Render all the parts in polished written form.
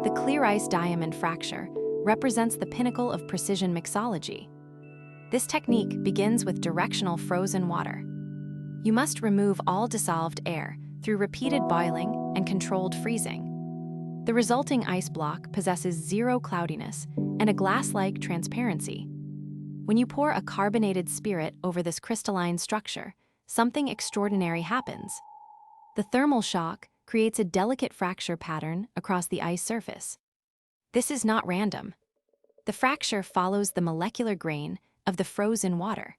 The clear ice diamond fracture represents the pinnacle of precision mixology. This technique begins with directional frozen water. You must remove all dissolved air through repeated boiling and controlled freezing. The resulting ice block possesses zero cloudiness and a glass-like transparency. When you pour a carbonated spirit over this crystalline structure, something extraordinary happens. The thermal shock creates a delicate fracture pattern across the ice surface. This is not random. The fracture follows the molecular grain of the frozen water.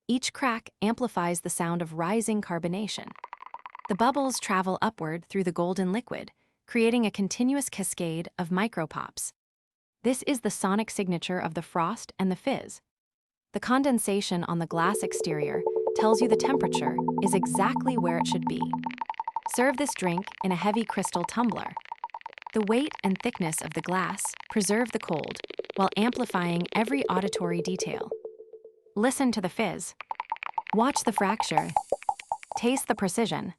Each crack amplifies the sound of rising carbonation. The bubbles travel upward through the golden liquid, creating a continuous cascade of micropops. This is the sonic signature of the frost and the fizz. The condensation on the glass exterior tells you the temperature is exactly where it should be. Serve this drink in a heavy crystal tumbler. The weight and thickness of the glass preserve the cold while amplifying every auditory detail. Listen to the fizz. Watch the fracture. Taste the precision.